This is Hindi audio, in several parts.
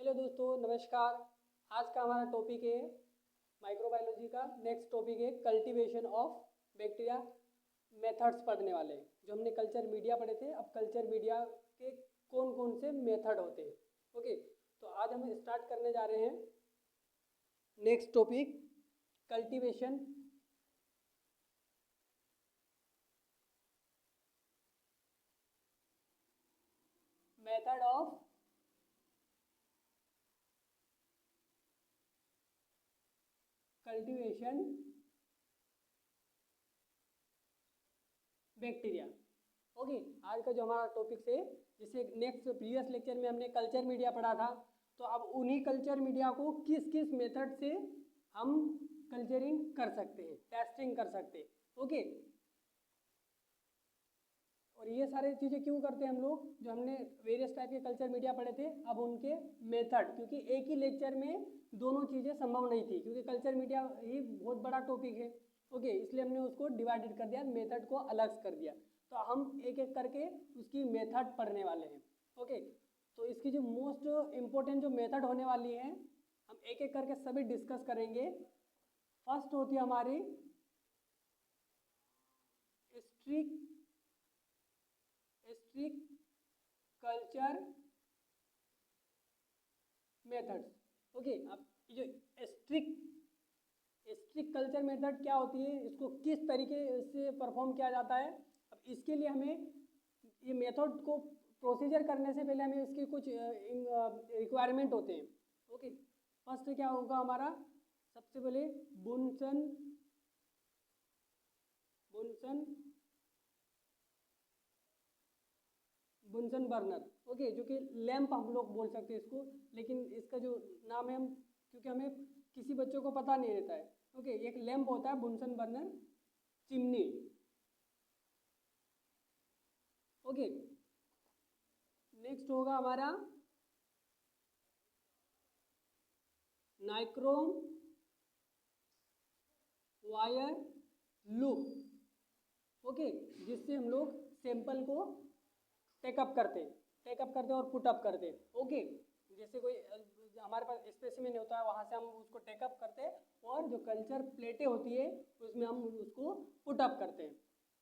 हेलो दोस्तों, नमस्कार। आज का हमारा टॉपिक है माइक्रोबायोलॉजी का। नेक्स्ट टॉपिक है कल्टीवेशन ऑफ बैक्टीरिया मेथड्स पढ़ने वाले हैं। जो हमने कल्चर मीडिया पढ़े थे, अब कल्चर मीडिया के कौन कौन से मेथड होते हैं। ओके, तो आज हम स्टार्ट करने जा रहे हैं next topic cultivation method of cultivation bacteria. Okay, आज का जो हमारा टॉपिक है, जैसे नेक्स्ट प्रीवियस लेक्चर में हमने कल्चर मीडिया पढ़ा था, तो अब उन्हीं कल्चर मीडिया को किस किस मेथड से हम कल्चरिंग कर सकते हैं, टेस्टिंग कर सकते हैं। ओके, और ये सारी चीज़ें क्यों करते हैं हम लोग, जो हमने वेरियस टाइप के कल्चर मीडिया पढ़े थे, अब उनके मेथड, क्योंकि एक ही लेक्चर में दोनों चीज़ें संभव नहीं थी, क्योंकि कल्चर मीडिया ही बहुत बड़ा टॉपिक है। ओके, इसलिए हमने उसको डिवाइडेड कर दिया, मेथड को अलग कर दिया। तो हम एक एक करके उसकी मेथड पढ़ने वाले हैं। ओके, तो इसकी जो मोस्ट इम्पोर्टेंट जो मेथड होने वाली है, हम एक एक करके सभी डिस्कस करेंगे। फर्स्ट होती है हमारी स्ट्रिक कल्चर मेथड्स। ओके, अब ये जो स्ट्रिक कल्चर मेथड क्या होती है, इसको किस तरीके से परफॉर्म किया जाता है। अब इसके लिए हमें ये मेथड को प्रोसीजर करने से पहले हमें इसके कुछ रिक्वायरमेंट होते हैं। ओके, फर्स्ट क्या होगा हमारा, सबसे पहले बुनसन बर्नर। ओके, जो कि लैंप हम लोग बोल सकते हैं इसको, लेकिन इसका जो नाम है, हम क्योंकि हमें किसी बच्चों को पता नहीं रहता है। ओके, एक लैंप होता है बुनसन बर्नर चिमनी। ओके, नेक्स्ट होगा हमारा नाइक्रोम वायर लूप। ओके, जिससे हम लोग सैंपल को टेकअप करते और पुटअप करते। ओके, जैसे कोई हमारे पास स्पेसिमेन होता है, वहाँ से हम उसको टेकअप करते और जो कल्चर प्लेटें होती है उसमें हम उसको पुटअप करते हैं।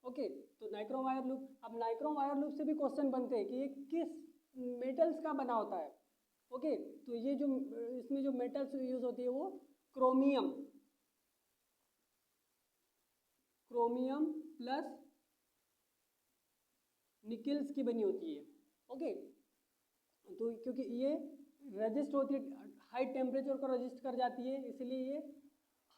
ओके, तो नाइक्रोम वायर लूप। अब नाइक्रोम वायर लूप से भी क्वेश्चन बनते हैं कि ये किस मेटल्स का बना होता है। ओके, तो ये जो इसमें जो मेटल्स यूज होती है वो क्रोमियम प्लस निकल्स की बनी होती है। ओके, तो क्योंकि ये रजिस्ट होती है, हाई टेम्परेचर को रजिस्ट कर जाती है, इसलिए ये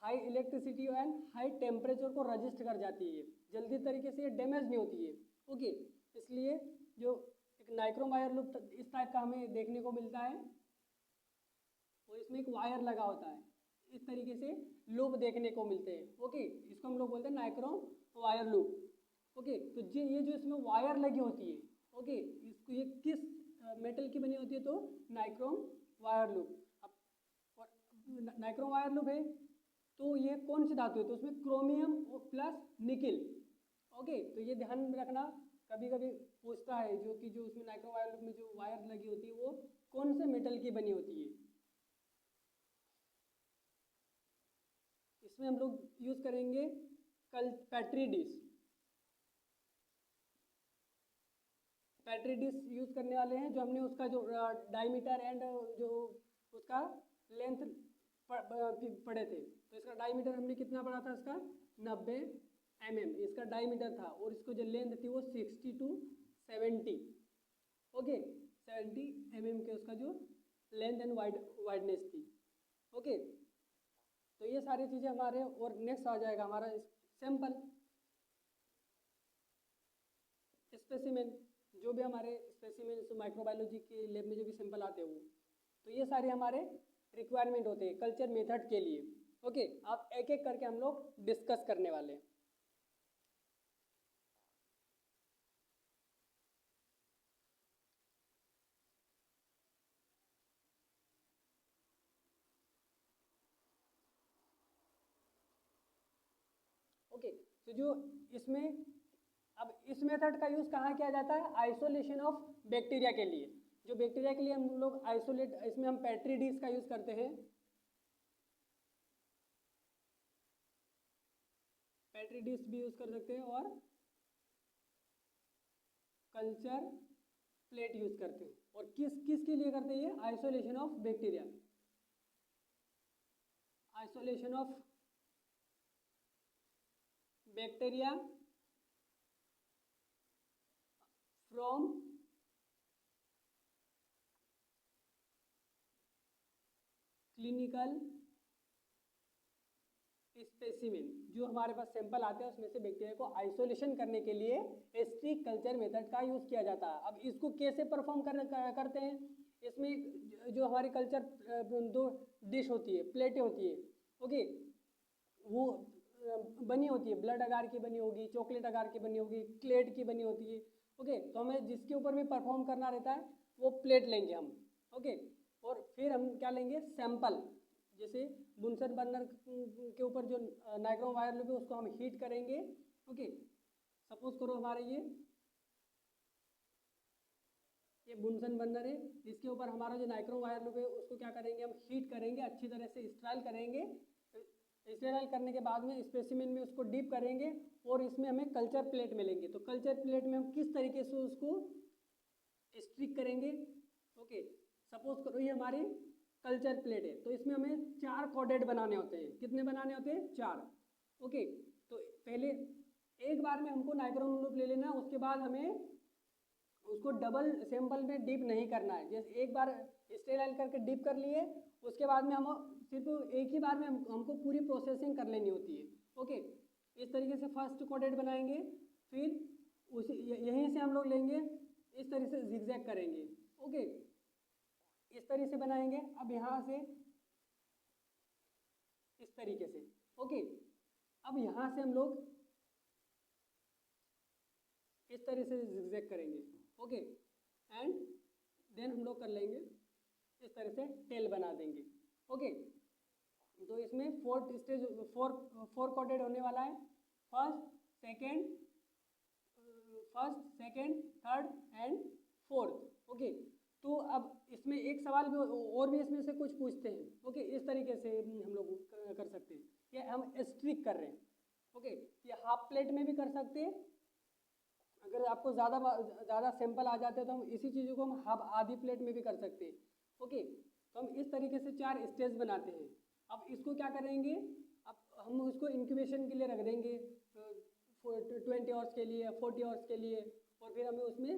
high electricity and high temperature को रजिस्ट कर जाती है, जल्दी तरीके से ये डैमेज नहीं होती है। ओके, इसलिए जो एक नाइक्रोम वायर लूप इस टाइप का हमें देखने को मिलता है, और इसमें एक वायर लगा होता है, इस तरीके से लूप देखने को मिलते हैं। ओके, इसको हम लोग बोलते हैं नाइक्रोम वायर लूप। ओके, तो ये जो इसमें वायर लगी होती है, ओके, इसको ये किस मेटल की बनी होती है, तो नाइक्रोम वायर लूप। अब नाइक्रोम वायर लूप है, तो ये कौन सी धातु है, तो उसमें क्रोमियम प्लस निकिल। ओके, तो ये ध्यान में रखना, कभी कभी पूछता है जो उसमें नाइक्रोम वायर लूप में जो वायर लगी होती है वो कौन से मेटल की बनी होती है। इसमें हम लोग यूज करेंगे पैट्री डिश यूज करने वाले हैं, जो हमने उसका जो डायमीटर एंड जो उसका लेंथ पढ़े थे। तो इसका डायमीटर हमने कितना पढ़ा था, इसका 90 mm इसका डायमीटर था, और इसको जो लेंथ थी वो 60 to 70। ओके, 70 mm के उसका जो लेंथ एंड वाइडनेस थी। ओके, तो ये सारी चीज़ें हमारे, और नेक्स्ट आ जाएगा हमारा सैंपल स्पेसिमेन, जो भी हमारे स्पेसिमेन माइक्रोबायोलॉजी के लैब में जो भी सैंपल आते हैं वो, तो ये सारे हमारे रिक्वायरमेंट होते हैं कल्चर मेथड के लिए। ओके, आप एक एक करके हम लोग डिस्कस करने वाले हैं। ओके, तो जो इसमें अब इस मेथड का यूज कहाँ किया जाता है, आइसोलेशन ऑफ बैक्टीरिया के लिए। जो बैक्टीरिया के लिए हम लोग आइसोलेट, इसमें हम पेट्री डिश का यूज़ करते हैं, पेट्री डिश भी यूज़ कर सकते हैं और कल्चर प्लेट यूज़ करते हैं। और किस के लिए करते हैं ये? Isolation of bacteria, isolation of bacteria from clinical specimen. जो हमारे पास सैंपल आते हैं उसमें से बैक्टीरिया को आइसोलेशन करने के लिए स्ट्रिक कल्चर मेथड का यूज़ किया जाता है। अब इसको कैसे परफॉर्म करते हैं? इसमें जो हमारी कल्चर दो डिश होती है, प्लेटें होती है, ओके, वो बनी होती है, ब्लड अगार की बनी होगी, चॉकलेट अगार की बनी होगी, क्लेट की बनी होती है, ओके। तो हमें जिसके ऊपर भी परफॉर्म करना रहता है वो प्लेट लेंगे हम, ओके। और फिर हम क्या लेंगे? सैंपल, जैसे बुनसन बर्नर के ऊपर जो नाइक्रोम वायर लूप है उसको हम हीट करेंगे, ओके। सपोज करो हमारे ये बुनसन बर्नर है, इसके ऊपर हमारा जो नाइक्रोम वायर लूप है उसको क्या करेंगे? हम हीट करेंगे, अच्छी तरह से स्टेराइल करेंगे। स्टेराइल करने के बाद में स्पेसिमेन में उसको डीप करेंगे और इसमें हमें कल्चर प्लेट मिलेंगे। तो कल्चर प्लेट में हम किस तरीके से उसको स्ट्रिक करेंगे, ओके। सपोज करो ये हमारी कल्चर प्लेट है, तो इसमें हमें 4 कोडेड बनाने होते हैं। कितने बनाने होते हैं? 4, ओके। तो पहले एक बार में हमको नाइक्रोम लूप ले लेना, उसके बाद हमें उसको डबल सैंपल में डीप नहीं करना है। जैसे एक बार स्टेराइल करके डीप कर लिए, उसके बाद में हम सिर्फ एक ही बार में हमको पूरी प्रोसेसिंग कर लेनी होती है, ओके। इस तरीके से फर्स्ट कोडेड बनाएंगे, फिर उसी यहीं से हम लोग लेंगे, इस तरीके से जिगजैग करेंगे, ओके, इस तरीके से बनाएंगे। अब यहाँ से इस तरीके से, ओके। अब यहाँ से हम लोग इस तरीके से जिगजैग करेंगे, ओके। एंड देन हम लोग कर लेंगे इस तरह से टेल बना देंगे, ओके। तो इसमें 4 कोडेड होने वाला है, first second third and fourth, okay. तो अब इसमें एक सवाल भी और भी इसमें से कुछ पूछते हैं, ओके। इस तरीके से हम लोग कर सकते हैं, ये हम स्ट्रिक कर रहे हैं, ओके। ये हाफ प्लेट में भी कर सकते हैं। अगर आपको ज़्यादा सैंपल आ जाते हैं तो हम इसी चीज़ों को हम हाफ आधी प्लेट में भी कर सकते हैं, ओके। तो हम इस तरीके से 4 स्टेज बनाते हैं। अब इसको क्या करेंगे? अब हम उसको इंक्यूबेशन के लिए रख देंगे 20 आवर्स के लिए, 40 आवर्स के लिए, और फिर हमें उसमें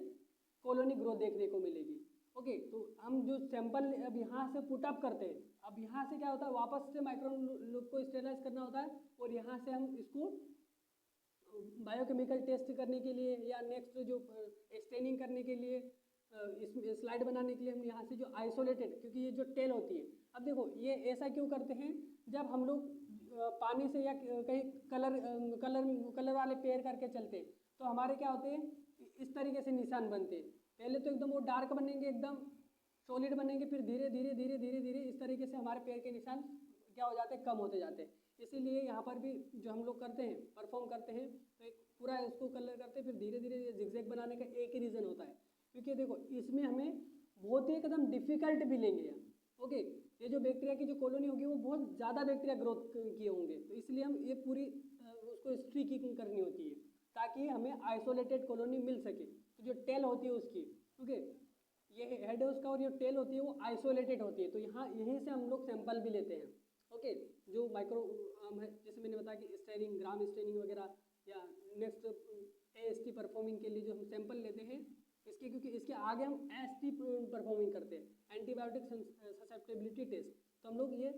कॉलोनी ग्रोथ देखने को मिलेगी, ओके। तो हम जो सैंपल अब यहाँ से पुटअप करते हैं, अब यहाँ से क्या होता है? वापस से माइक्रोन लूप को स्टेरलाइज करना होता है और यहाँ से हम इसको बायोकेमिकल टेस्ट करने के लिए या नेक्स्ट जो स्टेनिंग करने के लिए, इस स्लाइड बनाने के लिए हम यहाँ से जो आइसोलेटेड, क्योंकि ये जो टेल होती है, अब देखो ये ऐसा क्यों करते हैं? जब हम लोग पानी से या कहीं कलर वाले पेयर करके चलते हैं तो हमारे क्या होते हैं? इस तरीके से निशान बनते हैं। पहले तो एकदम वो डार्क बनेंगे, एकदम सॉलिड बनेंगे, फिर धीरे धीरे धीरे धीरे धीरे इस तरीके से हमारे पैर के निशान क्या हो जाते हैं? कम होते जाते हैं। इसीलिए यहाँ पर भी जो हम लोग करते हैं, परफॉर्म करते हैं, तो एक पूरा इसको कलर करते हैं, फिर धीरे धीरे ये जिगजैग बनाने का एक ही रीज़न होता है, क्योंकि देखो इसमें हमें बहुत ही एकदम डिफिकल्ट भी लेंगे यहाँ, ओके। ये जो बैक्टीरिया की जो कॉलोनी होगी वो बहुत ज़्यादा बैक्टीरिया ग्रोथ किए होंगे, तो इसलिए हम ये पूरी उसको स्ट्रीकिंग करनी होती है ताकि हमें आइसोलेटेड कॉलोनी मिल सके। तो जो टेल होती है उसकी, ओके, ये हेड है उसका, और ये टेल होती है वो आइसोलेटेड होती है। तो यहाँ यहीं से हम लोग सैंपल भी लेते हैं, ओके। जो माइक्रो जैसे मैंने बताया कि स्टेनिंग, ग्राम स्टेनिंग वगैरह, या नेक्स्ट AST परफॉर्मिंग के लिए जो हम सैंपल लेते हैं इसके, क्योंकि इसके आगे हम AST परफॉर्मिंग करते हैं, एंटीबायोटिक ससेप्टेबिलिटी टेस्ट, तो हम लोग ये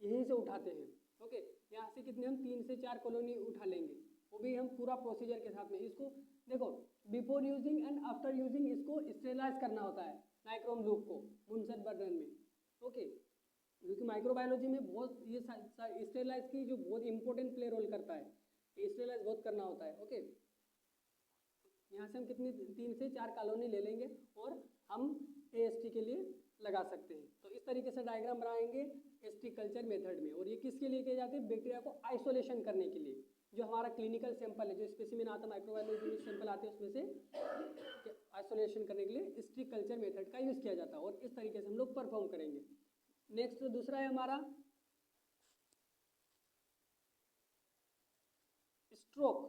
यहीं से उठाते हैं, ओके। यहाँ से कितने हम 3 से 4 कॉलोनी उठा लेंगे, वो भी हम पूरा प्रोसीजर के साथ में। इसको देखो before using and after using इसको स्टेरलाइज करना होता है नाइक्रोम लूप को बुनसन बर्नर में, ओके। क्योंकि माइक्रोबायोलॉजी में बहुत ये स्टेरलाइज की जो बहुत इंपॉर्टेंट प्ले रोल करता है, स्टेरलाइज बहुत करना होता है, ओके। यहाँ से हम कितनी 3 से 4 कॉलोनी ले लेंगे और हम AST के लिए लगा सकते हैं। तो इस तरीके से डायग्राम बनाएंगे ST कल्चर मेथड में। और ये किसके लिए किए जाते हैं? बैक्टीरिया को आइसोलेशन करने के लिए। जो हमारा क्लिनिकल सैंपल है, जो स्पेसिमेन आता है माइक्रोबायोलॉजी में सैंपल आते हैं उसमें से आइसोलेशन करने के लिए स्टिक कल्चर मेथड का यूज़ किया जाता है और इस तरीके से हम लोग परफॉर्म करेंगे। नेक्स्ट दूसरा है हमारा stroke.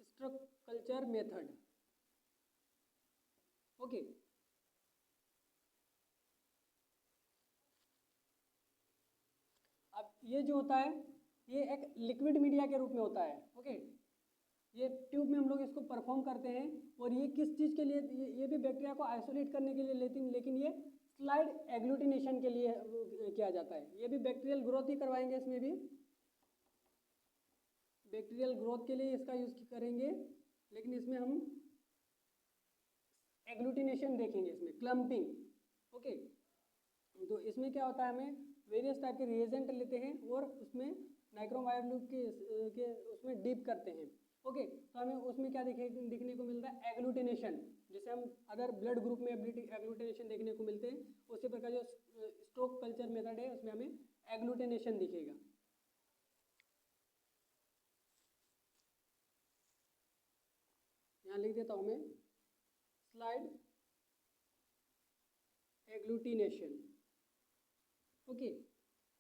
Stroke culture method. Okay, अब ये जो होता है ये एक लिक्विड मीडिया के रूप में होता है। ओके, ये ट्यूब में हम लोग इसको परफॉर्म करते हैं और ये किस चीज़ के लिए, ये भी बैक्टीरिया को आइसोलेट करने के लिए लेकिन ये स्लाइड एग्लूटिनेशन के लिए किया जाता है। ये भी बैक्टीरियल ग्रोथ ही करवाएंगे, इसमें भी बैक्टीरियल ग्रोथ के लिए इसका यूज़ करेंगे, लेकिन इसमें हम एग्लूटिनेशन देखेंगे, इसमें क्लम्पिंग। ओके, तो इसमें क्या होता है, हमें वेरियस टाइप के रिएजेंट लेते हैं और उसमें नाइक्रोम वायर लूप के उसमें डीप करते हैं। ओके, तो हमें उसमें क्या दिखने को मिलता है, एग्लूटिनेशन, जैसे हम अदर ब्लड ग्रुप में एग्लूटिनेशन देखने को मिलते हैं, उसी प्रकार जो स्ट्रोक कल्चर मेथड है उसमें हमें एग्लूटिनेशन दिखेगा। यहाँ लिख देता हूँ मैं, स्लाइड एग्लूटिनेशन। ओके,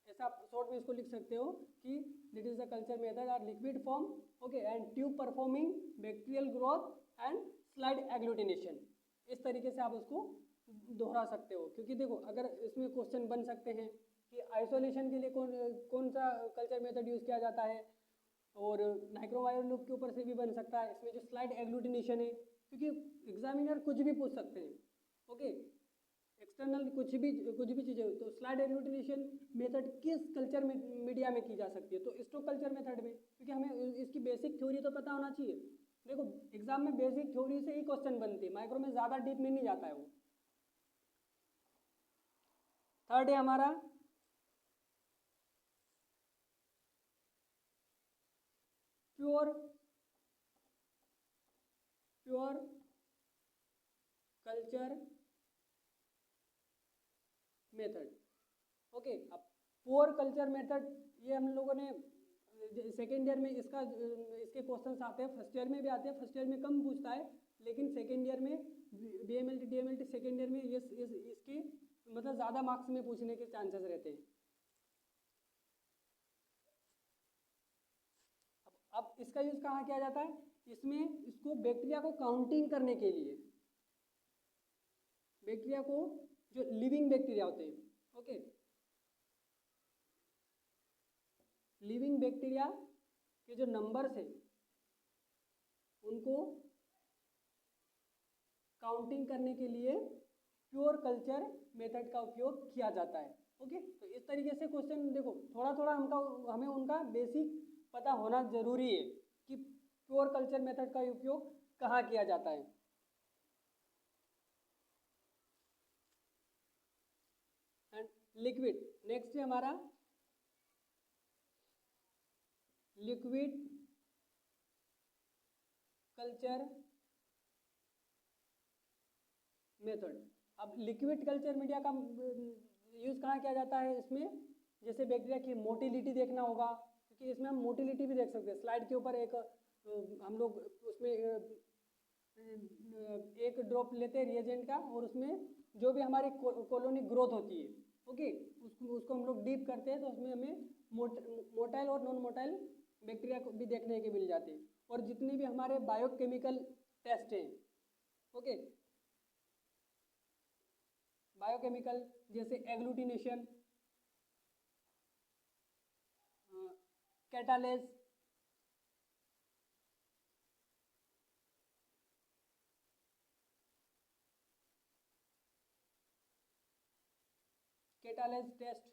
ऐसा आप शॉर्ट में इसको लिख सकते हो कि that is the culture method or liquid form, okay, and tube performing bacterial growth and slide agglutination. इस तरीके से आप उसको दोहरा सकते हो, क्योंकि देखो अगर इसमें क्वेश्चन बन सकते हैं कि आइसोलेशन के लिए कौन सा कल्चर मेथड यूज़ किया जाता है, और नाइक्रोवायर लूप के ऊपर से भी बन सकता है, इसमें जो स्लाइड एग्लूटिनेशन है, क्योंकि एग्जामिनर कुछ भी पूछ सकते हैं। ओके, एक्सटर्नल कुछ भी चीज़ें, तो स्लाइड एग्लूटिनेशन मेथड किस कल्चर मीडिया में की जा सकती है, तो स्ट्रोक कल्चर मेथड में, क्योंकि हमें इसकी बेसिक थ्योरी तो पता होना चाहिए। देखो एग्जाम में बेसिक थ्योरी से ही क्वेश्चन बनते हैं, माइक्रो में ज़्यादा डीप में नहीं जाता है वो। थर्ड है हमारा प्योर कल्चर मेथड। ओके, अब प्योर कल्चर मेथड ये हम लोगों ने सेकेंड ईयर में इसके क्वेश्चंस आते हैं, फर्स्ट ईयर में भी आते हैं, फर्स्ट ईयर में कम पूछता है, लेकिन सेकेंड ईयर में बीएमएलटी डीएमएलटी सेकेंड ईयर में इसकी मतलब ज़्यादा मार्क्स में पूछने के चांसेस रहते हैं। अब इसका यूज़ कहाँ किया जाता है, इसमें इसको बैक्टीरिया को काउंटिंग करने के लिए, बैक्टीरिया को जो लिविंग बैक्टीरिया होते हैं, ओके, लिविंग बैक्टीरिया के जो नंबर्स हैं उनको काउंटिंग करने के लिए प्योर कल्चर मेथड का उपयोग किया जाता है। ओके, तो इस तरीके से क्वेश्चन देखो थोड़ा थोड़ा हमें उनका बेसिक पता होना जरूरी है कि प्योर कल्चर मेथड का उपयोग कहाँ किया जाता है। एंड लिक्विड, नेक्स्ट है हमारा लिक्विड कल्चर मेथड। अब लिक्विड कल्चर मीडिया का यूज़ कहाँ किया जाता है, इसमें जैसे बैक्टीरिया की मोटिलिटी देखना होगा, क्योंकि इसमें हम मोटिलिटी भी देख सकते हैं। स्लाइड के ऊपर एक हम लोग उसमें एक ड्रॉप लेते हैं रिएजेंट का, और उसमें जो भी हमारी कॉलोनी ग्रोथ होती है, ओके, उसको हम लोग डीप करते हैं, तो उसमें हमें मोटाइल और नॉन मोटाइल बैक्टीरिया को भी देखने के मिल जाते हैं। और जितने भी हमारे बायोकेमिकल टेस्ट हैं, ओके, बायोकेमिकल जैसे एग्लूटिनेशन, कैटालेज, टेस्ट,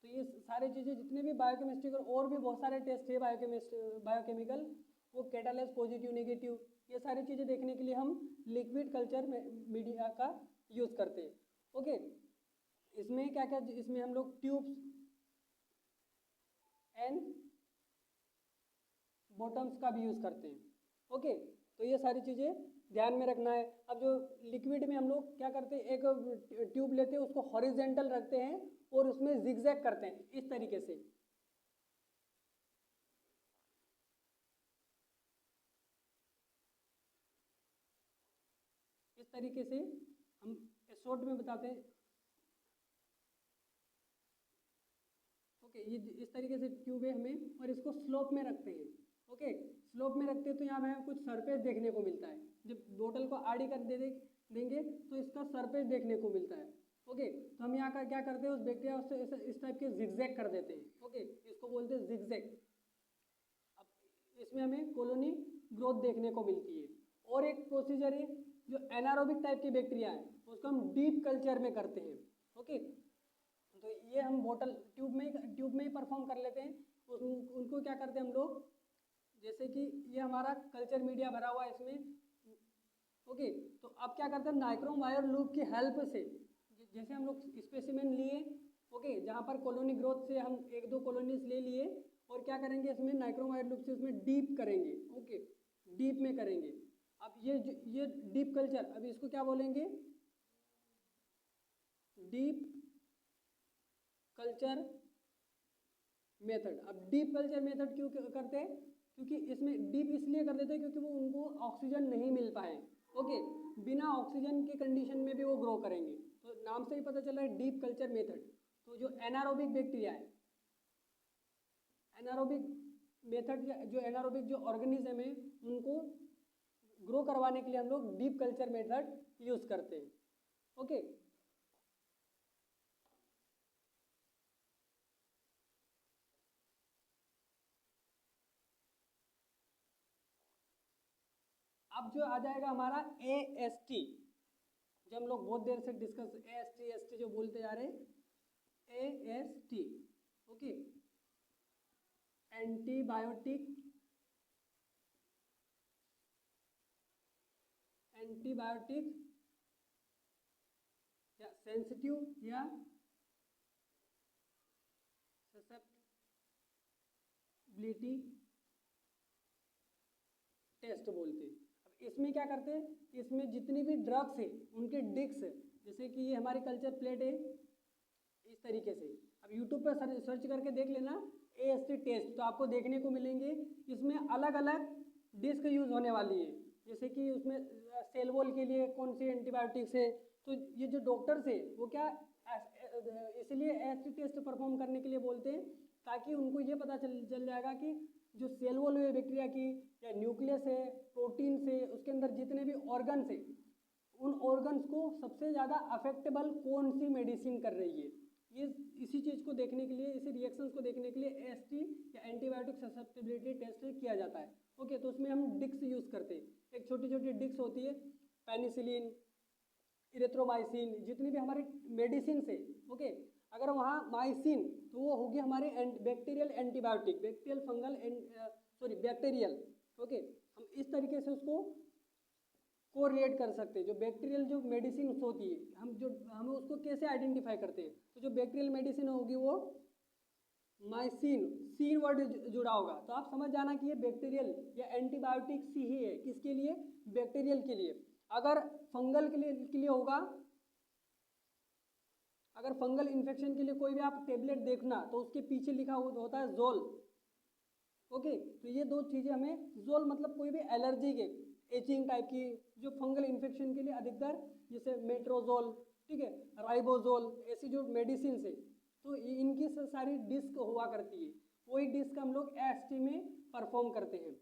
तो ये सारी चीज़ें जितने भी बायोकेमिस्ट्री और भी बहुत सारे टेस्ट है बायोकेमिकल, वो कैटालेज पॉजिटिव नेगेटिव, ये सारी चीज़ें देखने के लिए हम लिक्विड कल्चर मीडिया का यूज़ करते हैं। ओके, इसमें क्या क्या, इसमें हम लोग ट्यूब्स एंड बॉटम्स का भी यूज़ करते हैं। ओके, तो ये सारी चीज़ें ध्यान में रखना है। अब जो लिक्विड में हम लोग क्या करते हैं, एक ट्यूब लेते हैं, उसको हॉरिजेंटल रखते हैं और उसमें जिगजैग करते हैं इस तरीके से, तरीके से हम शॉर्ट में बताते हैं। ओके, ये इस तरीके से ट्यूब है हमें, और इसको स्लोप में रखते हैं। ओके, स्लोप में रखते हैं तो यहाँ हमें कुछ सरफेस देखने को मिलता है। जब बोतल को आड़ी कर देंगे तो इसका सरफेस देखने को मिलता है। ओके, तो हम यहाँ का क्या करते हैं, उस बैक्टीरिया से इस टाइप के जिगजैग कर देते हैं। ओके, इसको बोलते हैं जिगजैग। अब इसमें हमें कॉलोनी ग्रोथ देखने को मिलती है। और एक प्रोसीजर है जो एनारोबिक टाइप की बैक्टीरिया है, उसको हम डीप कल्चर में करते हैं। ओके, तो ये हम बोतल ट्यूब में ही परफॉर्म कर लेते हैं। उनको क्या करते हैं हम लोग, जैसे कि ये हमारा कल्चर मीडिया भरा हुआ है इसमें। ओके, तो अब क्या करते हैं, नाइक्रोम वायर लूप की हेल्प से, जैसे हम लोग स्पेसिमेन लिए, ओके, जहाँ पर कॉलोनी ग्रोथ से हम 1-2 कॉलोनीज ले लिए, और क्या करेंगे इसमें नाइक्रोम वायर लूप से उसमें डीप करेंगे। ओके, डीप में करेंगे। अब ये डीप कल्चर, अब इसको क्या बोलेंगे, डीप कल्चर मेथड। अब डीप कल्चर मेथड क्यों करते हैं, क्योंकि इसमें डीप इसलिए कर देते हैं क्योंकि वो उनको ऑक्सीजन नहीं मिल पाए। ओके, बिना ऑक्सीजन के कंडीशन में भी वो ग्रो करेंगे। तो नाम से ही पता चल रहा है डीप कल्चर मेथड। तो जो एनारोबिक बैक्टीरिया है, एनारोबिक मेथड, जो एनारोबिक जो ऑर्गेनिज्म है, उनको ग्रो करवाने के लिए हम लोग डीप कल्चर मेथड यूज करते हैं। ओके, अब जो आ जाएगा हमारा AST, जो हम लोग बहुत देर से डिस्कस AST जो बोलते जा रहे हैं, AST। ओके, एंटीबायोटिक या सेंसिटिव या ससेप्टिबिलिटी टेस्ट बोलते हैं। अब इसमें क्या करते हैं, इसमें जितनी भी ड्रग्स है उनके डिक्स, जैसे कि ये हमारी कल्चर प्लेट है इस तरीके से। अब यूट्यूब पर सर्च करके देख लेना AST टेस्ट, तो आपको देखने को मिलेंगे। इसमें अलग अलग डिस्क यूज होने वाली है, जैसे कि उसमें सेल वॉल के लिए कौन सी एंटीबायोटिक्स है। तो ये जो डॉक्टर्स है वो क्या इसलिए AST टेस्ट परफॉर्म करने के लिए बोलते हैं, ताकि उनको ये पता चल जाएगा कि जो सेल वॉल है बैक्टीरिया की, या न्यूक्लियस है, प्रोटीन से, उसके अंदर जितने भी ऑर्गन्स है, उन ऑर्गन्स को सबसे ज़्यादा अफेक्टेबल कौन सी मेडिसिन कर रही है। ये इसी चीज़ को देखने के लिए, इसी रिएक्शंस को देखने के लिए AST या एंटीबायोटिक ससेप्टिबिलिटी टेस्ट किया जाता है। ओके, तो उसमें हम डिक्स यूज़ करते हैं। एक छोटी छोटी डिक्स होती है, पेनिसिलिन, इरेथ्रोमाइसिन, जितनी भी हमारी मेडिसिन है। ओके, अगर वहाँ माइसिन, तो वो होगी हमारे bacterial antibiotic, bacterial fungal bacterial. Okay, हम इस तरीके से उसको कोरिलेट कर सकते हैं। जो बैक्टीरियल जो मेडिसिन होती है, हम उसको कैसे आइडेंटिफाई करते हैं, तो जो बैक्टीरियल मेडिसिन होगी वो माइसिन, सीन वर्ड जुड़ा होगा, तो आप समझ जाना कि ये बैक्टीरियल या एंटीबायोटिक सी ही है। किसके लिए, बैक्टीरियल के लिए। अगर फंगल के लिए होगा, अगर फंगल इन्फेक्शन के लिए कोई भी आप टेबलेट देखना, तो उसके पीछे लिखा होता है जोल। ओके, तो ये दो चीज़ें हमें, जोल मतलब कोई भी एलर्जी के, एचिंग टाइप की, जो फंगल इन्फेक्शन के लिए अधिकतर, जैसे मेट्रोजोल, ठीक है, राइबोजोल, ऐसी जो मेडिसिन है, तो इनकी सारी डिस्क हुआ करती है। वही डिस्क हम लोग AST में परफॉर्म करते हैं।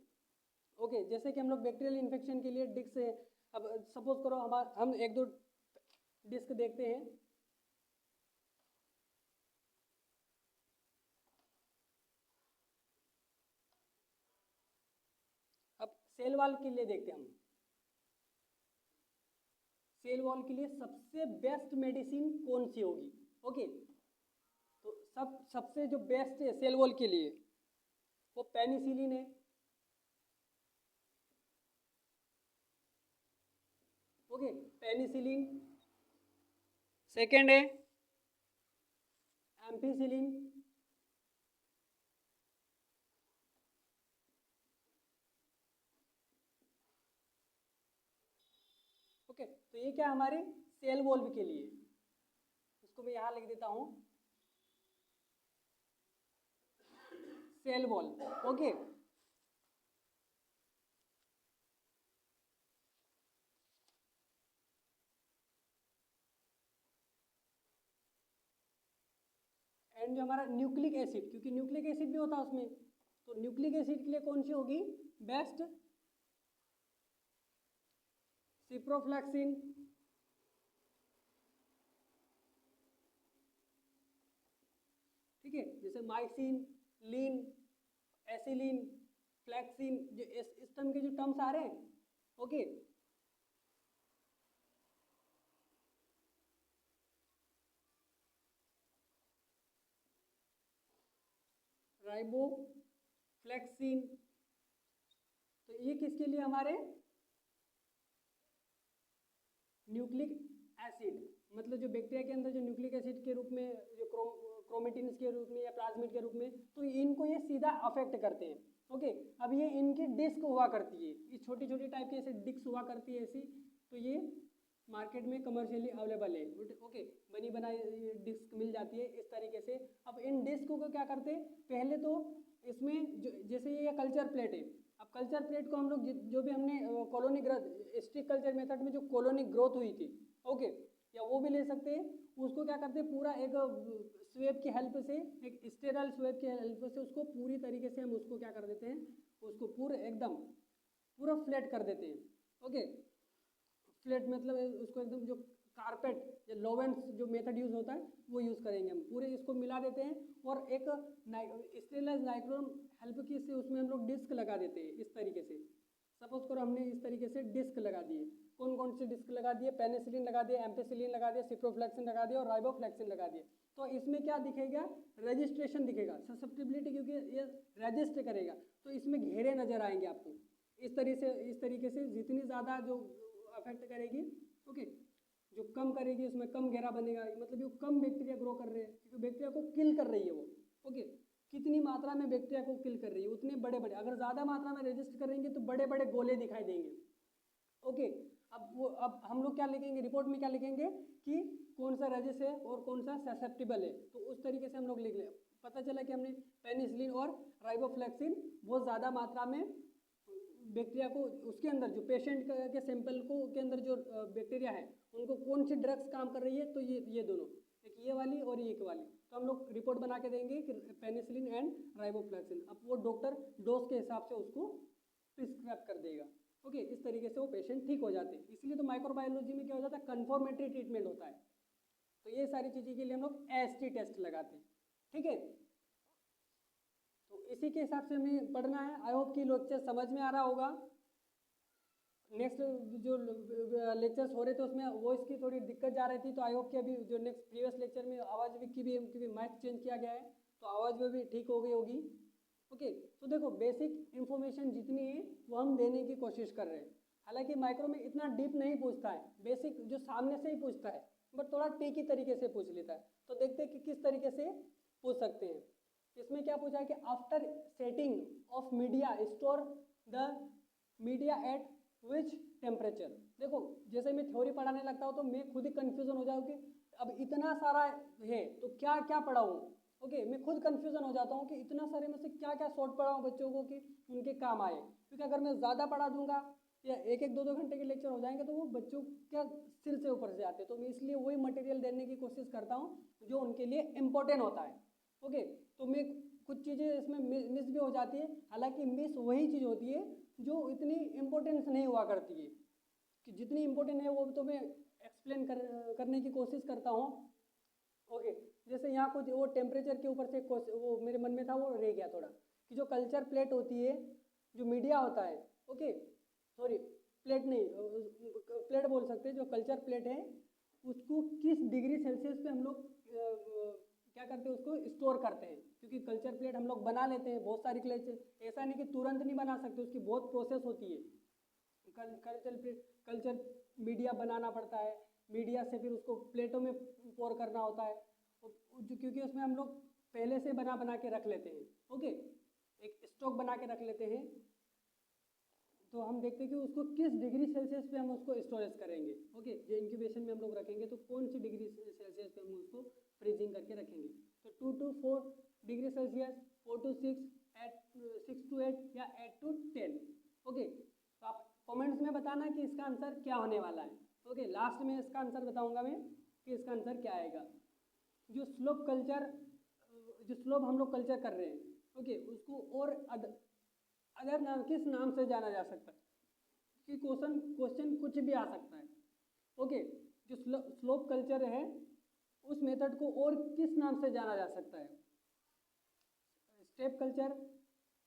ओके, जैसे कि हम लोग बैक्टीरियल इन्फेक्शन के लिए डिस्क है। अब सपोज करो हम 1-2 डिस्क देखते हैं। अब सेल वॉल के लिए देखते हैं हम। सेल वॉल के लिए सबसे बेस्ट मेडिसिन कौन सी होगी। ओके, तो सबसे जो बेस्ट है सेल वॉल के लिए, वो पेनिसिलिन है। Okay, penicillin. सेकेंड है एम्पिसिलिन। ओके, तो ये क्या हमारे सेल वॉल के लिए, इसको मैं यहाँ लिख देता हूँ, सेल वॉल। ओके, एंड जो हमारा न्यूक्लिक एसिड, क्योंकि न्यूक्लिक एसिड भी होता है उसमें, तो न्यूक्लिक एसिड के लिए कौन सी होगी बेस्ट, सिप्रोफ्लैक्सिन, ठीक है, जैसे माइसिन, लीन, एसिलिन, फ्लैक्सिन, जो इस टर्म के जो टर्म्स आ रहे हैं, ओके। राइबोफ्लैक्सिन, तो ये किसके लिए हमारे न्यूक्लिक एसिड, मतलब जो बैक्टीरिया के अंदर जो न्यूक्लिक एसिड के रूप में, जो क्रोमेटिन्स के रूप में या प्लाज्मिड के रूप में, तो इनको ये सीधा अफेक्ट करते हैं, ओके। अब ये इनकी डिस्क हुआ करती है, ये छोटी छोटी टाइप की ऐसे डिस्क हुआ करती है ऐसी, तो ये मार्केट में कमर्शियली अवेलेबल है, ओके, बनी बनाई डिस्क मिल जाती है इस तरीके से। अब इन डिस्क को क्या करते हैं, पहले तो इसमें जो जैसे ये कल्चर प्लेट है, अब कल्चर प्लेट को हम लोग जो भी हमने colony growth, stick culture method में जो कॉलोनी ग्रोथ हुई थी, ओके, या वो भी ले सकते हैं, उसको क्या करते हैं पूरा एक स्वेब की हेल्प से, एक स्टेरल स्वेब की हेल्प से उसको पूरी तरीके से हम उसको क्या कर देते हैं, उसको पूरे एकदम पूरा फ्लैट कर देते हैं, ओके। फ्लैट मतलब उसको एकदम जो कारपेट या लोवेंस जो मेथड यूज होता है वो यूज करेंगे हम, पूरे इसको मिला देते हैं और एक स्टेरलाइज नाइक्रोम हेल्प की से उसमें हम लोग डिस्क लगा देते हैं इस तरीके से। सपोज करो हमने इस तरीके से डिस्क लगा दिए, कौन कौन से डिस्क लगा दिए, पेनिसिलिन लगा दिए, एम्पेसिलिन लगा दिया, सिप्रोफ्लैक्सिन लगा दिया और राइबोफ्लैक्सिन लगा दिए, तो इसमें क्या दिखेगा, रजिस्ट्रेशन दिखेगा, ससेप्टिबिलिटी, क्योंकि ये रजिस्टर करेगा तो इसमें घेरे नजर आएंगे आपको इस तरीके से जितनी ज़्यादा जो अफेक्ट करेगी, ओके, जो कम करेगी उसमें कम घेरा बनेगा, मतलब जो कम बैक्टीरिया ग्रो कर रहे हैं, क्योंकि बैक्टीरिया को किल कर रही है वो, ओके। कितनी मात्रा में बैक्टीरिया को किल कर रही है उतने बड़े बड़े, अगर ज़्यादा मात्रा में रजिस्ट करेंगे तो बड़े बड़े गोले दिखाई देंगे, ओके। अब हम लोग क्या लिखेंगे रिपोर्ट में, क्या लिखेंगे कि कौन सा रजिस्ट है और कौन सा ससेप्टिबल है, तो उस तरीके से हम लोग लिख लें। पता चला कि हमने पेनिसिलिन और राइबोफ्लैक्सिन बहुत ज़्यादा मात्रा में बैक्टीरिया को, उसके अंदर जो पेशेंट के सैंपल को के अंदर जो बैक्टीरिया है उनको कौन सी ड्रग्स काम कर रही है, तो ये दोनों, एक ये वाली और एक वाली, तो हम लोग रिपोर्ट बना के देंगे कि पेनिसिलिन एंड राइबोफ्लैक्सिन। अब वो डॉक्टर डोज के हिसाब से उसको प्रिस्क्राइब कर देगा, ओके। इस तरीके से वो पेशेंट ठीक हो जाते हैं। इसलिए तो माइक्रोबायोलॉजी में क्या हो जाता है, कंफर्मेटरी ट्रीटमेंट होता है, तो ये सारी चीज़ें के लिए हम लोग एएसटी टेस्ट लगाते हैं, ठीक है। तो इसी के हिसाब से हमें पढ़ना है। आई होप कि लेक्चर समझ में आ रहा होगा। नेक्स्ट जो लेक्चर्स हो रहे थे उसमें वॉइस की थोड़ी दिक्कत जा रही थी, तो आई होप कि अभी जो नेक्स्ट प्रीवियस लेक्चर में आवाज़ की भी, क्योंकि माइक चेंज किया गया है तो आवाज़ में भी ठीक हो गई होगी, ओके। तो देखो बेसिक इन्फॉर्मेशन जितनी है वो हम देने की कोशिश कर रहे हैं। हालांकि माइक्रो में इतना डीप नहीं पूछता है, बेसिक जो सामने से ही पूछता है, बट थोड़ा टेकी तरीके से पूछ लेता है। तो देखते हैं कि किस तरीके से पूछ सकते हैं। इसमें क्या पूछा है कि after setting of media store the media at which temperature. देखो जैसे मैं थ्योरी पढ़ाने लगता हूँ तो मैं खुद ही कन्फ्यूजन हो जाऊँ कि अब इतना सारा है तो क्या क्या पढ़ाऊँ, ओके। मैं खुद कंफ्यूजन हो जाता हूँ कि इतना सारे में से क्या क्या शॉर्ट पढ़ाऊँ बच्चों को कि उनके काम आए, क्योंकि अगर मैं ज़्यादा पढ़ा दूंगा या एक एक दो दो घंटे के लेक्चर हो जाएंगे तो वो बच्चों क्या सिर से ऊपर से आते, तो मैं इसलिए वही मटेरियल देने की कोशिश करता हूँ जो उनके लिए इम्पोर्टेंट होता है, ओके। तो मैं कुछ चीज़ें इसमें मिस भी हो जाती है, हालांकि मिस वही चीज़ होती है जो इतनी इम्पोर्टेंस नहीं हुआ करती है, कि जितनी इम्पोर्टेंट है वो तो मैं एक्सप्लेन करने की कोशिश करता हूँ, ओके। जैसे यहाँ कुछ वो टेम्परेचर के ऊपर से वो मेरे मन में था वो रह गया थोड़ा, कि जो कल्चर प्लेट होती है, जो मीडिया होता है, ओके, सॉरी प्लेट नहीं, प्लेट बोल सकते हैं, जो कल्चर प्लेट है उसको किस डिग्री सेल्सियस पे हम लोग क्या करते हैं, उसको स्टोर करते हैं। क्योंकि कल्चर प्लेट हम लोग बना लेते हैं बहुत सारी कल्चर, ऐसा नहीं कि तुरंत नहीं बना सकते, उसकी बहुत प्रोसेस होती है। कल्चर मीडिया बनाना पड़ता है, मीडिया से फिर उसको प्लेटों में पोर करना होता है, क्योंकि उसमें हम लोग पहले से बना बना के रख लेते हैं, ओके, एक स्टॉक बना के रख लेते हैं। तो हम देखते हैं कि उसको किस डिग्री सेल्सियस पे हम उसको स्टोरेज करेंगे, ओके। जो इंक्यूबेशन में हम लोग रखेंगे तो कौन सी डिग्री सेल्सियस पे हम उसको फ्रीजिंग करके रखेंगे, तो 2 to 4 degree Celsius, 4 to 6, 6 to 8 या 8 to 10, ओके। तो आप कमेंट्स में बताना कि इसका आंसर क्या होने वाला है, ओके। लास्ट में इसका आंसर बताऊंगा मैं कि इसका आंसर क्या आएगा। जो स्लोप कल्चर जो स्लोप हम लोग कल्चर कर रहे हैं, ओके, उसको और अदर नाम, किस नाम से जाना जा सकता है, कि क्वेश्चन कुछ भी आ सकता है, ओके। जो स्लोप कल्चर है उस मेथड को और किस नाम से जाना जा सकता है, step culture,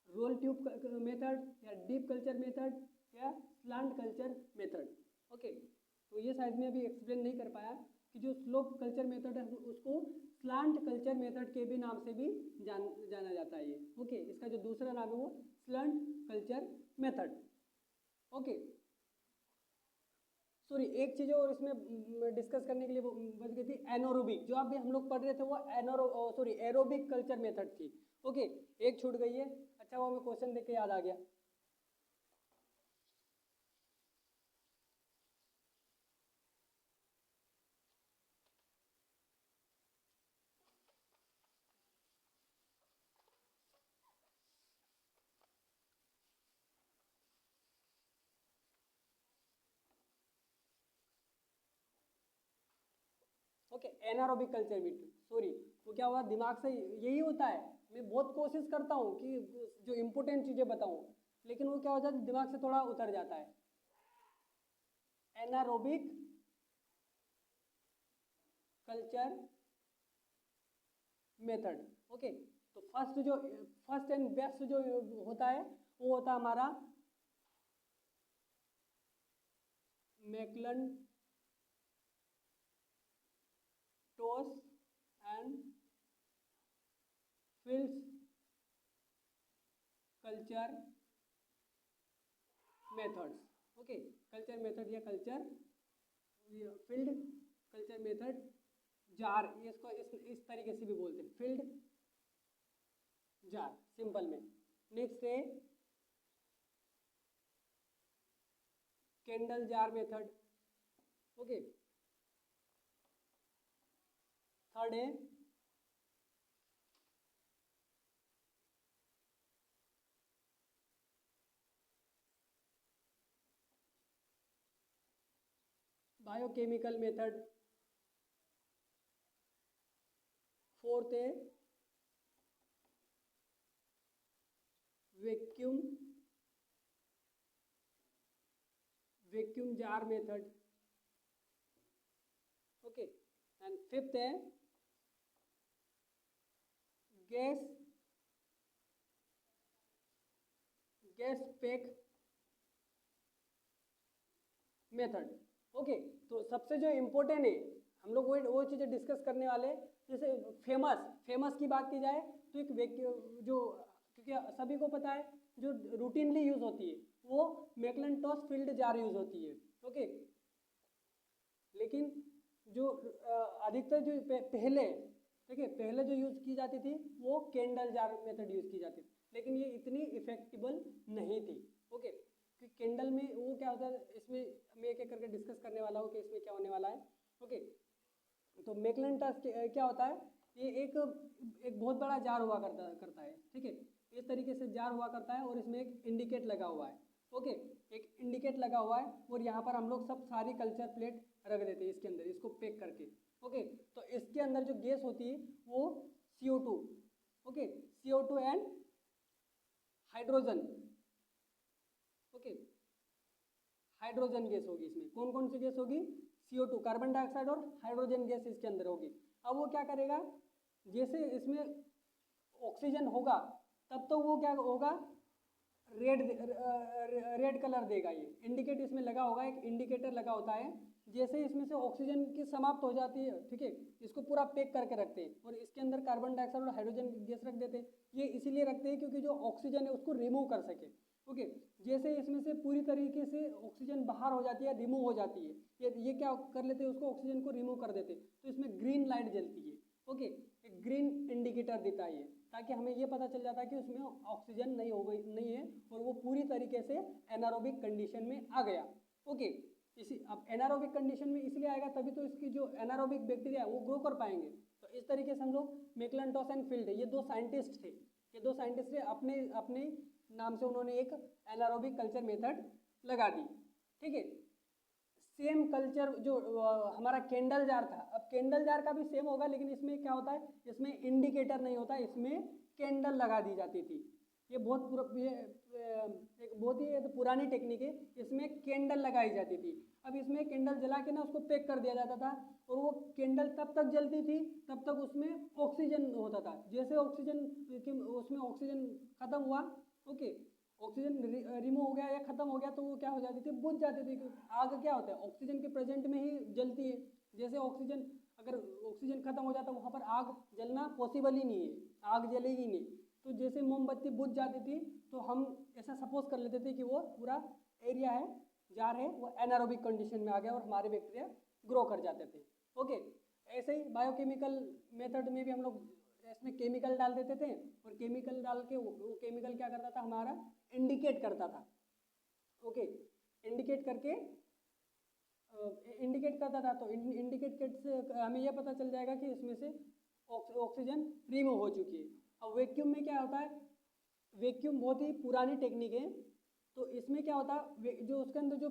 roll tube method, या डीप कल्चर मेथड, या स्लांट कल्चर मेथड, ओके। तो ये शायद मैं अभी एक्सप्लेन नहीं कर पाया कि जो स्लोप कल्चर मेथड है उसको स्लांट कल्चर मेथड के भी नाम से भी जाना जाता है ये, ओके। इसका जो दूसरा नाम है वो slant culture method, okay. Sorry, एक चीज़ और इसमें डिस्कस करने के लिए वो बच गई थी, एनोरोबिक, जो अभी हम लोग पढ़ रहे थे वो एरोबिक कल्चर मेथड थी, ओके। एक छूट गई है, अच्छा वो हमें क्वेश्चन देख के याद आ गया। Okay, anaerobic culture beat, sorry, वो क्या हुआ, दिमाग से यही होता है, मैं बहुत कोशिश करता हूँ कि जो इम्पोर्टेंट चीज़ें बताऊँ, लेकिन वो क्या होता है, दिमाग से थोड़ा उतर जाता है। Anaerobic culture method, okay. तो फर्स्ट एंड बेस्ट जो होता है वो होता है हमारा McIntosh and Fildes culture methods, okay. Culture method या culture field culture method, jar, इसको इस तरीके से भी बोलते हैं, फील्ड जार, सिंपल में। नेक्स्ट है candle jar method, okay. Third है बायोकेमिकल मेथड, फोर्थ है vacuum jar method, okay. And fifth है गैस पैक मेथड, ओके। तो सबसे जो इम्पोर्टेंट है, हम लोग वो चीज़ें डिस्कस करने वाले, जैसे फेमस की बात की जाए तो एक जो, क्योंकि सभी को पता है जो रूटीनली यूज होती है वो मैकलेंटॉस फील्ड जार यूज होती है, ओके। लेकिन जो अधिकतर जो पहले, ठीक है, पहले जो यूज की जाती थी वो कैंडल जार मेथड यूज की जाती थी, लेकिन ये इतनी इफेक्टिबल नहीं थी, ओके। कि कैंडल में वो क्या होता है, इसमें मैं एक एक करके डिस्कस करने वाला हूँ कि इसमें क्या होने वाला है, ओके। तो मैकलेंटॉस क्या होता है, ये एक बहुत बड़ा जार हुआ करता है, ठीक है। इस तरीके से जार हुआ करता है और इसमें एक इंडिकेट लगा हुआ है, ओके। एक इंडिकेट लगा हुआ है और यहाँ पर हम लोग सब सारी कल्चर प्लेट रख देते हैं इसके अंदर, इसको पैक करके, ओके। तो इसके अंदर जो गैस होती है वो CO2, okay, CO2 and hydrogen, okay, hydrogen gas होगी इसमें। कौन कौन सी गैस होगी, CO2 कार्बन डाइऑक्साइड और हाइड्रोजन गैस इसके अंदर होगी। अब वो क्या करेगा, जैसे इसमें ऑक्सीजन होगा तब तो वो क्या होगा, रेड कलर देगा। ये इंडिकेट इसमें लगा होगा, एक इंडिकेटर लगा होता है, जैसे इसमें से ऑक्सीजन की समाप्त हो जाती है, ठीक है, इसको पूरा पैक करके रखते हैं और इसके अंदर कार्बन डाइऑक्साइड और हाइड्रोजन गैस रख देते हैं। ये इसीलिए रखते हैं क्योंकि जो ऑक्सीजन है उसको रिमूव कर सके, ओके। जैसे इसमें से पूरी तरीके से ऑक्सीजन बाहर हो जाती है, रिमूव हो जाती है, ये क्या कर लेते हैं, उसको ऑक्सीजन को रिमूव कर देते हैं, तो इसमें ग्रीन लाइट जलती है, ओके। एक ग्रीन इंडिकेटर देता है ये, ताकि हमें ये पता चल जाता है कि उसमें ऑक्सीजन नहीं है और वो पूरी तरीके से एनारोबिक कंडीशन में आ गया, ओके। इसी अब एनारोबिक कंडीशन में इसलिए आएगा तभी तो इसकी जो एनारोबिक बैक्टीरिया है वो ग्रो कर पाएंगे। तो इस तरीके से हम लोग मैकलेंटॉस एंड फील्ड, ये दो साइंटिस्ट थे, अपने अपने नाम से उन्होंने एक एनारोबिक कल्चर मेथड लगा दी, ठीक है। सेम कल्चर जो हमारा कैंडल जार था, अब कैंडल जार का भी सेम होगा, लेकिन इसमें क्या होता है, इसमें इंडिकेटर नहीं होता, इसमें कैंडल लगा दी जाती थी। ये एक बहुत ही तो पुरानी टेक्निक है, इसमें कैंडल लगाई जाती थी। अब इसमें कैंडल जला के ना उसको पैक कर दिया जाता था, और वो कैंडल तब तक जलती थी तब तक उसमें ऑक्सीजन होता था। जैसे ऑक्सीजन उसमें ऑक्सीजन खत्म हुआ, ओके, ऑक्सीजन रिमूव हो गया या खत्म हो गया, तो वो क्या हो जाती थी, बुझ जाती थी। आग क्या होता है, ऑक्सीजन के प्रेजेंट में ही जलती है। जैसे ऑक्सीजन, अगर ऑक्सीजन खत्म हो जाता है वहाँ पर आग जलना पॉसिबल ही नहीं है, आग जलेगी नहीं। तो जैसे मोमबत्ती बुझ जाती थी, तो हम ऐसा सपोज कर लेते थे कि वो पूरा एरिया है, जार है, वो एनारोबिक कंडीशन में आ गया और हमारे बैक्टीरिया ग्रो कर जाते थे। ओके, ऐसे ही बायोकेमिकल मेथड में भी हम लोग इसमें केमिकल डाल देते थे, और केमिकल डाल के वो केमिकल क्या करता था, हमारा इंडिकेट करता था। ओके, इंडिकेट करके इंडिकेट करता था, तो इंडिकेट से हमें यह पता चल जाएगा कि इसमें से ऑक्सीजन रिमूव हो चुकी है। अब वैक्यूम में क्या होता है, वैक्यूम बहुत ही पुरानी टेक्निक है, तो इसमें क्या होता है, जो उसके अंदर जो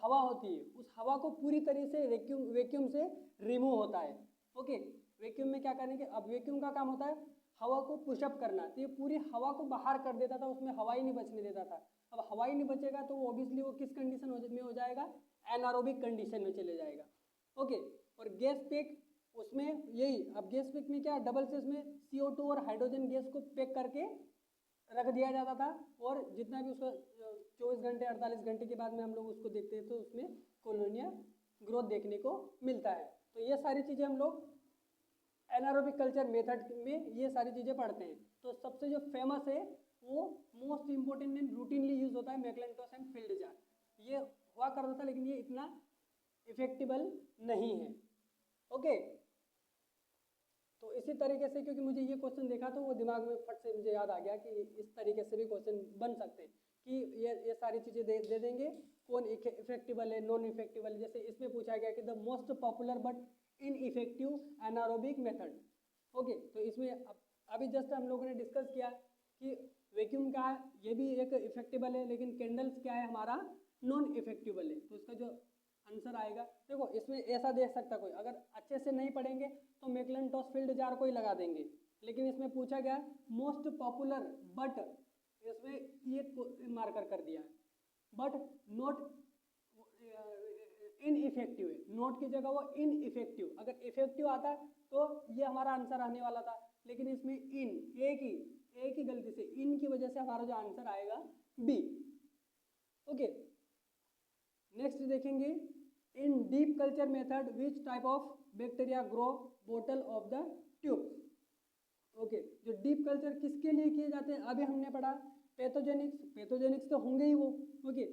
हवा होती है, उस हवा को पूरी तरह से वैक्यूम से रिमूव होता है। ओके, वैक्यूम में क्या करेंगे, अब वैक्यूम का काम होता है हवा को पुशअप करना, तो ये पूरी हवा को बाहर कर देता था, उसमें हवा ही नहीं बचने देता था। अब हवा ही नहीं बचेगा तो वो ऑब्वियसली वो किस कंडीशन में हो जाएगा, एनारोबिक कंडीशन में चले जाएगा। ओके, और गैस पैक उसमें यही, अब गैस पैक में क्या, डबल से इसमें CO2 और हाइड्रोजन गैस को पैक करके रख दिया जाता था, और जितना भी उसका 24 घंटे 48 घंटे के बाद में हम लोग उसको देखते हैं तो उसमें कॉलोनिया ग्रोथ देखने को मिलता है। तो ये सारी चीज़ें हम लोग एनारोबिक कल्चर मेथड में ये सारी चीज़ें पढ़ते हैं। तो सबसे जो फेमस है वो most important and routinely use होता है मैकलिंटोस एंड फील्ड जार। ये हुआ करता था लेकिन ये इतना इफेक्टिबल नहीं है। ओके, तो इसी तरीके से, क्योंकि मुझे ये क्वेश्चन देखा तो वो दिमाग में फट से मुझे याद आ गया कि इस तरीके से भी क्वेश्चन बन सकते हैं कि ये सारी चीज़ें दे देंगे, कौन इफेक्टिबल है, नॉन इफेक्टिबल। जैसे इसमें पूछा गया कि the most popular but ineffective anaerobic method. Okay, तो इसमें अभी जस्ट हम लोगों ने डिस्कस किया कि वैक्यूम क्या है, ये भी एक इफेक्टिबल है, लेकिन कैंडल्स क्या है, हमारा नॉन इफेक्टिबल है। तो इसका जो आंसर आएगा, देखो इसमें ऐसा देख सकता कोई, अगर अच्छे से नहीं पढ़ेंगे तो मैकलिंटोस फील्ड जार को ही लगा देंगे, लेकिन इसमें पूछा गया मोस्ट पॉपुलर बट, इसमें ये मार्कर कर दिया है, बट नॉट इनइफेक्टिव है, नोट की जगह वो इनइफेक्टिव। अगर इफेक्टिव आता तो ये हमारा आंसर आने वाला था, लेकिन इसमें एक ही गलती से इन की वजह से हमारा जो आंसर आएगा बी। ओके, नेक्स्ट देखेंगे, इन deep culture method which type of bacteria grow bottle of the tube. Okay, जो डीप कल्चर किसके लिए किए जाते हैं, अभी हमने पढ़ा पैथोजेनिक्स तो होंगे ही वो। ओके,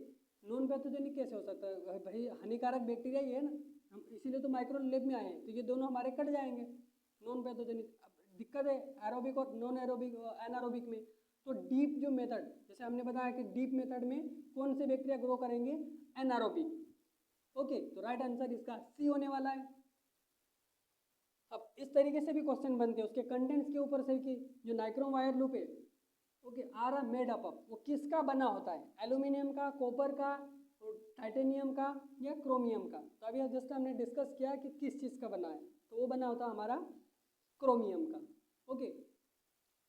नॉन पैथोजेनिक कैसे हो सकता है भाई, हानिकारक बैक्टीरिया ही है ना, हम इसीलिए तो माइक्रो लैब में आए हैं, तो ये दोनों हमारे कट जाएंगे, नॉन पैथोजेनिक। दिक्कत है एरोबिक और नॉन एरोबिक एनारोबिक में। तो डीप जो मेथड, जैसे हमने बताया कि डीप मेथड में कौन से बैक्टीरिया ग्रो करेंगे, एनारोबिक। ओके, तो राइट आंसर इसका सी होने वाला है। अब इस तरीके से भी क्वेश्चन बनते हैं उसके कंटेंट्स के ऊपर से कि जो नाइक्रोम वायर लूप है, ओके, आर मेड अप, वो किसका बना होता है, एल्यूमिनियम का, कॉपर का, टाइटेनियम का या क्रोमियम का। तो अभी जस्ट हमने डिस्कस किया कि किस चीज़ का बना है, तो वो बना होता है हमारा क्रोमियम का। ओके,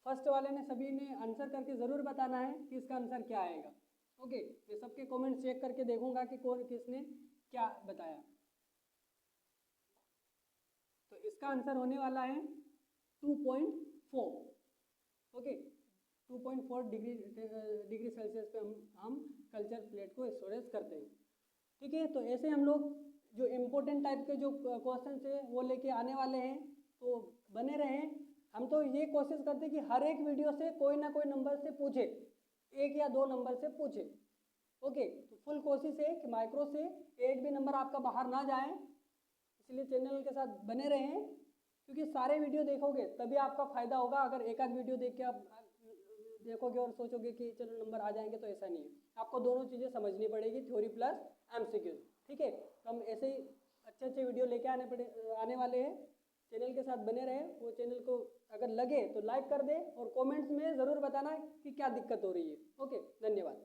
फर्स्ट वाले ने सभी ने आंसर करके ज़रूर बताना है कि इसका आंसर क्या आएगा। ओके, मैं सबके कमेंट चेक करके देखूंगा कि कौन किसने क्या बताया। तो इसका आंसर होने वाला है 2.4। ओके, 2.4 डिग्री सेल्सियस पे हम कल्चर प्लेट को स्टोरेज करते हैं। ठीक है, तो ऐसे हम लोग जो इम्पोर्टेंट टाइप के जो क्वेश्चन है वो लेके आने वाले हैं, तो बने रहें। हम तो ये कोशिश करते हैं कि हर एक वीडियो से कोई ना कोई नंबर से पूछे, 1 या 2 नंबर से पूछे। ओके, तो फुल कोशिश है कि माइक्रो से एक भी नंबर आपका बाहर ना जाए, इसलिए चैनल के साथ बने रहें, क्योंकि सारे वीडियो देखोगे तभी आपका फायदा होगा। अगर एक आध वीडियो देख के आप देखोगे और सोचोगे कि चलो नंबर आ जाएंगे, तो ऐसा नहीं है, आपको दोनों चीज़ें समझनी पड़ेगी, थ्योरी प्लस MCQ। ठीक है, तो हम ऐसे ही अच्छे वीडियो लेके आने वाले हैं। चैनल के साथ बने रहे, वो चैनल को अगर लगे तो लाइक कर दे और कमेंट्स में ज़रूर बताना कि क्या दिक्कत हो रही है। ओके, धन्यवाद।